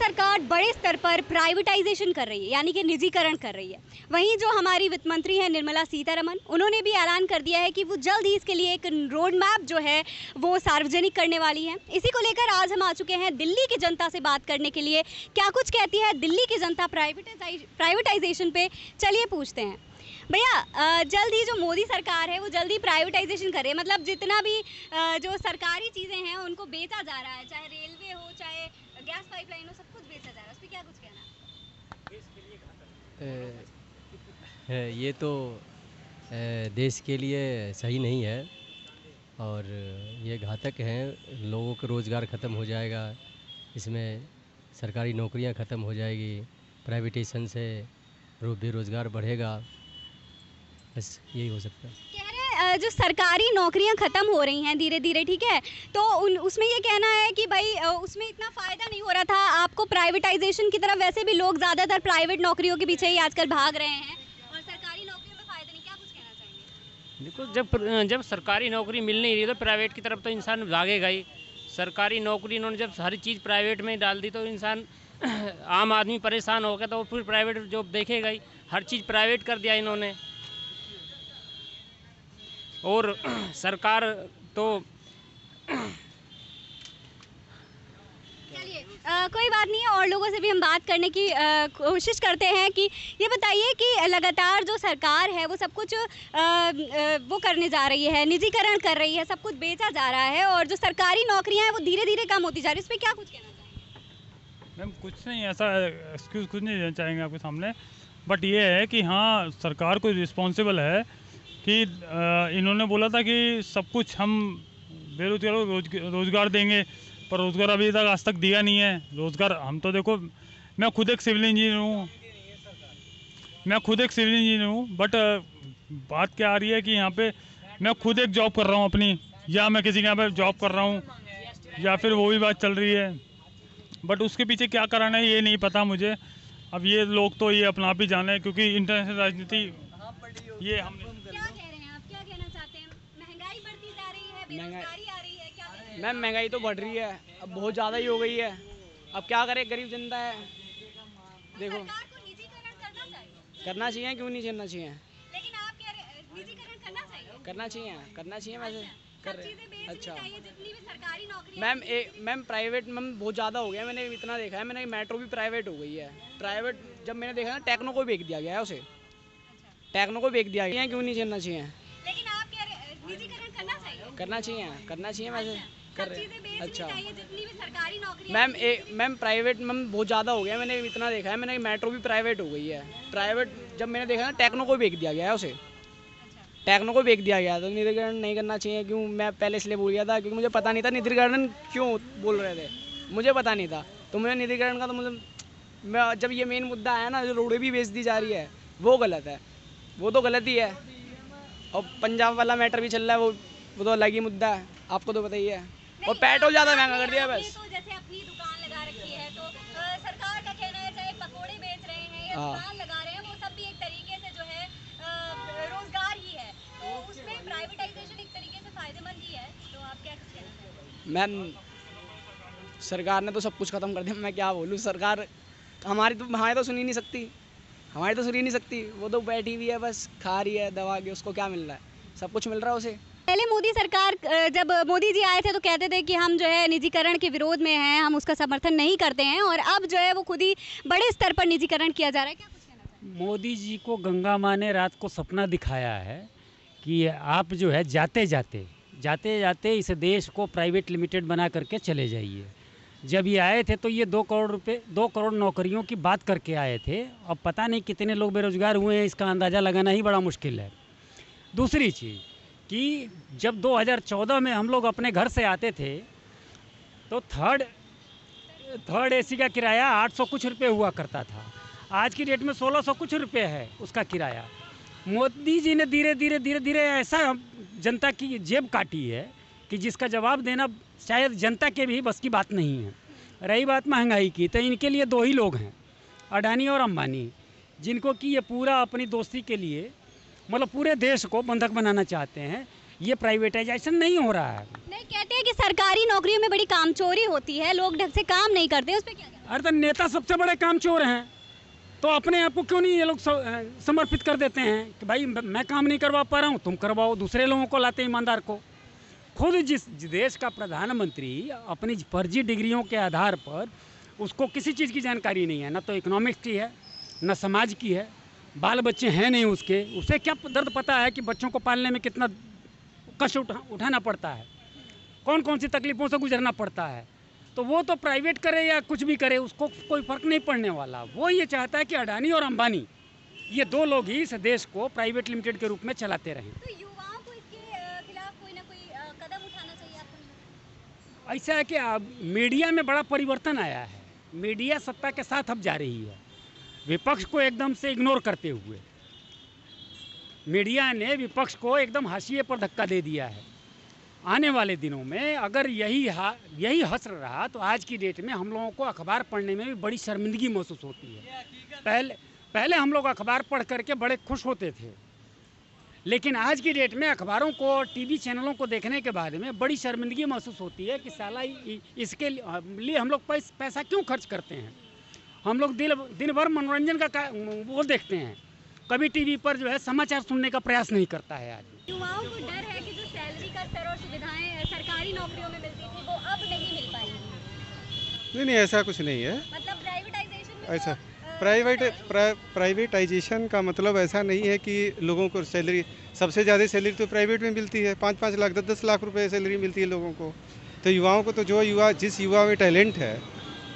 सरकार बड़े स्तर पर प्राइवेटाइजेशन कर रही है, यानी कि निजीकरण कर रही है। वहीं जो हमारी वित्त मंत्री हैं निर्मला सीतारमण, उन्होंने भी ऐलान कर दिया है कि वो जल्द ही इसके लिए एक रोड मैप जो है वो सार्वजनिक करने वाली है। इसी को लेकर आज हम आ चुके हैं दिल्ली की जनता से बात करने के लिए। क्या कुछ कहती है दिल्ली की जनता प्राइवेटाइजेशन पे, चलिए पूछते हैं। भैया, जल्द ही जो मोदी सरकार है वो जल्द ही प्राइवेटाइजेशन करे, मतलब जितना भी जो सरकारी चीज़ें हैं उनको बेचा जा रहा है, चाहे रेलवे हो, चाहे गैस पाइपलाइन हो, सब कुछ बेचा जा रहा है। उस पर क्या कुछ कहना है? ये तो देश के लिए सही नहीं है और ये घातक है। लोगों का रोज़गार ख़त्म हो जाएगा, इसमें सरकारी नौकरियां ख़त्म हो जाएगी, प्राइवेटाइजेशन से बेरोज़गार बढ़ेगा, बस यही हो सकता है। कह रहे हैं जो सरकारी नौकरियां ख़त्म हो रही हैं धीरे धीरे, ठीक है, तो उसमें ये कहना है कि भाई उसमें इतना फ़ायदा नहीं हो रहा था आपको प्राइवेटाइजेशन की तरफ। वैसे भी लोग ज़्यादातर प्राइवेट नौकरियों के पीछे ही आजकल भाग रहे हैं और सरकारी नौकरियों में फ़ायदा नहीं। क्या कुछ कहना चाहेंगे? देखो, जब सरकारी नौकरी मिल नहीं रही तो प्राइवेट की तरफ तो इंसान भागेगा ही। सरकारी नौकरी इन्होंने जब हर चीज़ प्राइवेट में डाल दी तो इंसान आम आदमी परेशान हो गया, तो फिर प्राइवेट जॉब देखेगा ही। हर चीज़ प्राइवेट कर दिया इन्होंने। और सरकार तो चलिए, कोई बात नहीं है, और लोगों से भी हम बात करने की कोशिश करते हैं कि ये बताइए कि लगातार जो सरकार है वो सब कुछ वो करने जा रही है, निजीकरण कर रही है, सब कुछ बेचा जा रहा है और जो सरकारी नौकरियां हैं वो धीरे धीरे कम होती जा रही है। उस पर क्या कुछ कहना चाहेंगे? मैम कुछ नहीं, ऐसा एक्सक्यूज़ कुछ नहीं देना चाहेंगे आपके सामने, बट ये है कि हाँ, सरकार को रिस्पॉन्सिबल है कि इन्होंने बोला था कि सब कुछ हम बेरोजगारों को रोज़गार देंगे, पर रोज़गार अभी तक आज तक दिया नहीं है। रोज़गार हम तो देखो, मैं खुद एक सिविल इंजीनियर हूँ, बट बात क्या आ रही है कि यहाँ पे मैं खुद एक जॉब कर रहा हूँ अपनी, या मैं किसी के यहाँ पे जॉब कर रहा हूँ, या फिर वो भी बात चल रही है, बट उसके पीछे क्या कराना है ये नहीं पता मुझे। अब ये लोग तो ये अपना आप ही जाने, क्योंकि इंटरनेशनल राजनीति ये हम क्या कहना चाहते हैं? महंगाई बढ़ती जा रही है, बेरोजगारी आ रही है, क्या कह रहे हैं? मैम महंगाई तो बढ़ रही है, अब बहुत ज़्यादा ही हो गई है। अब क्या करे, गरीब जनता है। देखो, सरकार को निजीकरण करना चाहिए, क्यों नहीं करना चाहिए? लेकिन आप कह रहे हैं निजीकरण करना चाहिए। करना चाहिए वैसे कर रहे। चीजें बेचनी अच्छा चाहिए, जितनी भी सरकारी नौकरी मैम प्राइवेट मैम बहुत ज़्यादा हो गया। मैंने इतना देखा है, मैंने मेट्रो भी प्राइवेट हो गई है। प्राइवेट जब मैंने देखा ना, टेक्नो को बेच दिया गया है उसे। टेक्नो को बेच दिया गया है, क्यों नहीं करना चाहिए? लेकिन आप कह रहे हैं निजीकरण करना चाहिए। करना चाहिए वैसे कर रहे। चीजें बेचनी अच्छा चाहिए, जितनी भी सरकारी नौकरी मैम प्राइवेट मैम बहुत ज़्यादा हो गया। मैंने इतना देखा है, मैंने मेट्रो भी प्राइवेट हो गई है। प्राइवेट जब मैंने देखा ना, टेक्नो को बेच दिया गया है उसे। टेक्नो को बेच दिया गया, तो निजीकरण नहीं करना चाहिए। क्यों? मैं पहले इसलिए बोल गया था क्योंकि मुझे पता नहीं था निजीकरण क्यों बोल रहे थे, मुझे पता नहीं था। तो मुझे निजीकरण का तो मैं जब ये मेन मुद्दा आया ना, जो रोडें भी बेच दी जा रही है, वो गलत है, वो तो गलत ही है। और पंजाब वाला मैटर भी चल रहा है, वो तो अलग ही मुद्दा है, आपको तो पता ही है। और पेट्रोल ज़्यादा महंगा कर दिया बस। तो जैसे अपनी दुकान लगा रखी है, तो सरकार का कहना है चाहे पकोड़े बेच रहे हैं या दुकान लगा रहे हैं, वो सब भी एक तरीके से जो है रोजगार ही है। तो उसमें प्राइवेटाइजेशन एक तरीके से फायदेमंद ही है। तो आप क्या कहना चाहेंगे? मैम सरकार ने तो सब कुछ ख़त्म कर दिया, मैं क्या बोलूँ। सरकार हमारी तो सुन ही नहीं सकती। वो तो बैठी हुई है, बस खा रही है दबा के। उसको क्या मिल रहा है? सब कुछ मिल रहा है उसे। पहले मोदी सरकार, जब मोदी जी आए थे तो कहते थे कि हम जो है निजीकरण के विरोध में हैं, हम उसका समर्थन नहीं करते हैं, और अब जो है वो खुद ही बड़े स्तर पर निजीकरण किया जा रहा है। क्या कुछ कहना चाहेंगे? मोदी जी को गंगा माँ ने रात को सपना दिखाया है कि आप जो है जाते जाते इस देश को प्राइवेट लिमिटेड बना करके चले जाइए। जब ये आए थे तो ये 2 करोड़ नौकरियों की बात करके आए थे। अब पता नहीं कितने लोग बेरोजगार हुए हैं, इसका अंदाज़ा लगाना ही बड़ा मुश्किल है। दूसरी चीज़ कि जब 2014 में हम लोग अपने घर से आते थे तो थर्ड एसी का किराया 800 कुछ रुपये हुआ करता था। आज की डेट में 1600 कुछ रुपये है उसका किराया। मोदी जी ने धीरे धीरे ऐसा जनता की जेब काटी है कि जिसका जवाब देना शायद जनता के भी बस की बात नहीं है। रही बात महंगाई की, तो इनके लिए 2 ही लोग हैं, अडानी और अंबानी, जिनको कि ये पूरा अपनी दोस्ती के लिए मतलब पूरे देश को बंधक बनाना चाहते हैं। ये प्राइवेटाइजेशन नहीं हो रहा है। नहीं, कहते हैं कि सरकारी नौकरियों में बड़ी कामचोरी होती है, लोग ढंग से काम नहीं करते, उस पर क्या कहना है? अरे तो नेता सबसे बड़े कामचोर हैं, तो अपने आप को क्यों नहीं ये लोग समर्पित कर देते हैं कि भाई मैं काम नहीं करवा पा रहा हूँ, तुम करवाओ, दूसरे लोगों को लाते ईमानदार को। खुद जिस देश का प्रधानमंत्री अपनी फर्जी डिग्रियों के आधार पर, उसको किसी चीज़ की जानकारी नहीं है, ना तो इकोनॉमिक्स की है, ना समाज की है, बाल बच्चे हैं नहीं उसके, उसे क्या दर्द पता है कि बच्चों को पालने में कितना कष्ट उठाना पड़ता है, कौन कौन सी तकलीफ़ों से गुजरना पड़ता है। तो वो तो प्राइवेट करे या कुछ भी करे, उसको कोई फ़र्क नहीं पड़ने वाला। वो ये चाहता है कि अडानी और अंबानी, ये दो लोग ही इस देश को प्राइवेट लिमिटेड के रूप में चलाते रहें। तो युवाओं को इसके खिलाफ कोई ना कोई कदम उठाना चाहिए, आपको नहीं लगता? ऐसा है कि अब मीडिया में बड़ा परिवर्तन आया है, मीडिया सत्ता के साथ अब जा रही है, विपक्ष को एकदम से इग्नोर करते हुए मीडिया ने विपक्ष को एकदम हाशिए पर धक्का दे दिया है। आने वाले दिनों में अगर यही हसर रहा तो आज की डेट में हम लोगों को अखबार पढ़ने में भी बड़ी शर्मिंदगी महसूस होती है। पहले हम लोग अखबार पढ़ करके बड़े खुश होते थे, लेकिन आज की डेट में अखबारों को, टीवी चैनलों को देखने के बाद में बड़ी शर्मिंदगी महसूस होती है कि साला इसके लिए हम लोग पैसा क्यों खर्च करते हैं। हम लोग दिन भर मनोरंजन का वो देखते हैं, कभी टीवी पर जो है समाचार सुनने का प्रयास नहीं करता है आदमी। युवाओं को डर है कि जो सैलरी का स्तर और सुविधाएं सरकारी नौकरियों में मिलती थी वो अब नहीं मिल पाएंगी। नहीं, ऐसा कुछ नहीं है। मतलब प्राइवेटाइजेशन में ऐसा तो, प्राइवेटाइजेशन का मतलब ऐसा नहीं है कि लोगों को सैलरी, सबसे ज़्यादा सैलरी तो प्राइवेट में मिलती है, 5-5 लाख 10-10 लाख रुपए सैलरी मिलती है लोगों को। तो युवाओं को तो जिस युवा में टैलेंट है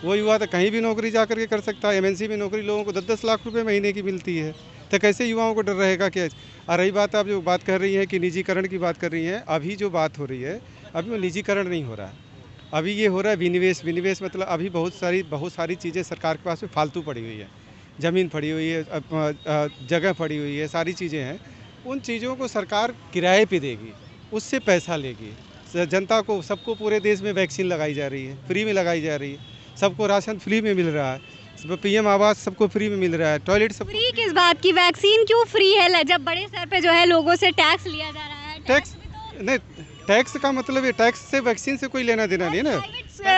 वो युवा तो कहीं भी नौकरी जा करके कर सकता है। एमएनसी में नौकरी लोगों को 10-10 लाख रुपए महीने की मिलती है, तो कैसे युवाओं को डर रहेगा क्या। और रही बात, आप जो बात कर रही हैं कि निजीकरण की बात कर रही हैं, अभी जो बात हो रही है अभी वो निजीकरण नहीं हो रहा है, अभी ये हो रहा है विनिवेश मतलब अभी बहुत सारी चीज़ें सरकार के पास में फालतू पड़ी हुई है, ज़मीन पड़ी हुई है, जगह पड़ी हुई है, सारी चीज़ें हैं। उन चीज़ों को सरकार किराए पे देगी, उससे पैसा लेगी। जनता को, सबको पूरे देश में वैक्सीन लगाई जा रही है, फ्री में लगाई जा रही है, सबको राशन फ्री में मिल रहा है, पीएम आवास सबको फ्री में मिल रहा है, टॉयलेट सब फ्री किस बात की, वैक्सीन क्यों फ्री है जब बड़े स्तर पे जो है लोगों से टैक्स लिया जा रहा है। टैक्स नहीं, टैक्स का मतलब है टैक्स से वैक्सीन से कोई लेना देना नहीं ना।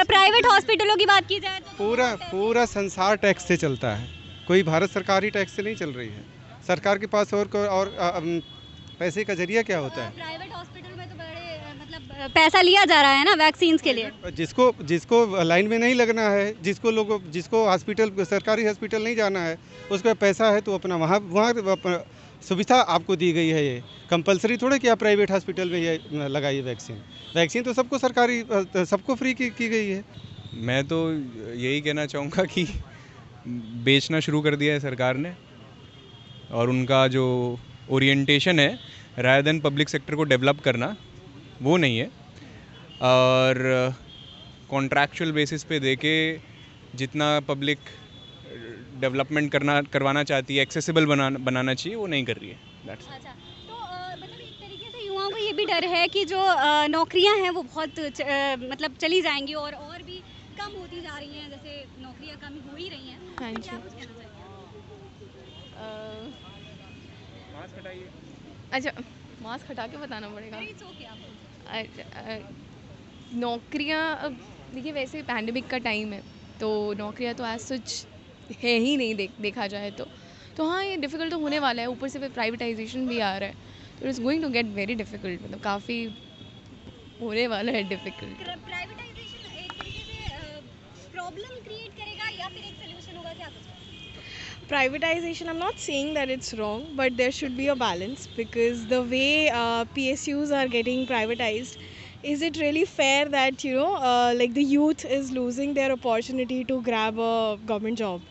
प्राइवेट हॉस्पिटलों की बात की जाए तो पूरा संसार टैक्स से चलता है, कोई भारत सरकार ही टैक्स से नहीं चल रही है। सरकार के पास और पैसे का जरिया क्या होता है। प्राइवेट हॉस्पिटल में तो बड़े मतलब पैसा लिया जा रहा है ना वैक्सीन के लिए। जिसको लाइन में नहीं लगना है, जिसको हॉस्पिटल, सरकारी हॉस्पिटल नहीं जाना है, उसका पैसा है तो अपना वहाँ सुविधा आपको दी गई है। ये कंपलसरी थोड़े कि आप प्राइवेट हॉस्पिटल में ये लगाइए वैक्सीन तो सबको सरकारी, सबको फ्री की गई है। मैं तो यही कहना चाहूँगा कि बेचना शुरू कर दिया है सरकार ने, और उनका जो ओरिएंटेशन है रादर देन पब्लिक सेक्टर को डेवलप करना, वो नहीं है। और कॉन्ट्रैक्चुअल बेसिस पे देके जितना पब्लिक डेवलपमेंट करवाना चाहती है, एक्सेसिबल बनाना चाहिए, वो नहीं कर रही है। अच्छा, तो मतलब एक तरीके से युवाओं को ये भी डर है कि जो नौकरियां हैं वो बहुत मतलब चली जाएंगी और भी कम होती जा रही हैं, जैसे नौकरियां कम हो ही रही हैं। हाँ जी। क्या कुछ कहना चाहिए? मास्क हटाइए। अच्छा, मास्क हटा के बताना पड़ेगा। It's okay, आप नौकरियां, अब देखिए वैसे पैंडेमिक का टाइम है तो नौकरियां तो एज सच है ही नहीं, देखा जाए तो हाँ ये डिफ़िकल्ट तो होने वाला है। ऊपर से फिर प्राइवेटाइजेशन भी आ रहा है तो it's going to get very difficult, मतलब काफ़ी होने वाला है डिफ़िकल्ट। प्राइवेटाइजेशन एक तरीके से प्रॉब्लम क्रिएट करेगा या फिर एक सलूशन होगा, क्या कुछ? Privatization, I'm not saying that it's wrong, but there should be a balance, because the way PSUs are getting privatized, is it really fair that like the youth is losing their opportunity to grab a government job?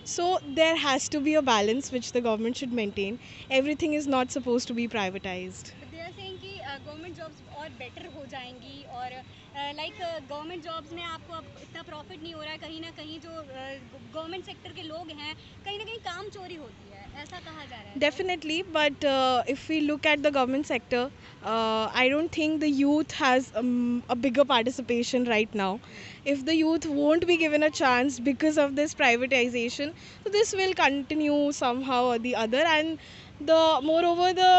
So there has to be a balance which the government should maintain. Everything is not supposed to be privatized. They are saying कि government jobs और better हो जाएंगी और like government jobs में आपको अब इतना profit नहीं हो रहा है, कहीं ना कहीं जो गवर्नमेंट सेक्टर के लोग हैं कहीं ना कहीं काम चोरी होती है, ऐसा कहा जा रहा है। Definitely, but if we look at the government sector, I don't think the youth has a bigger participation right now. If the youth won't be given a chance because of this privatization, so this will continue somehow or the other, and moreover the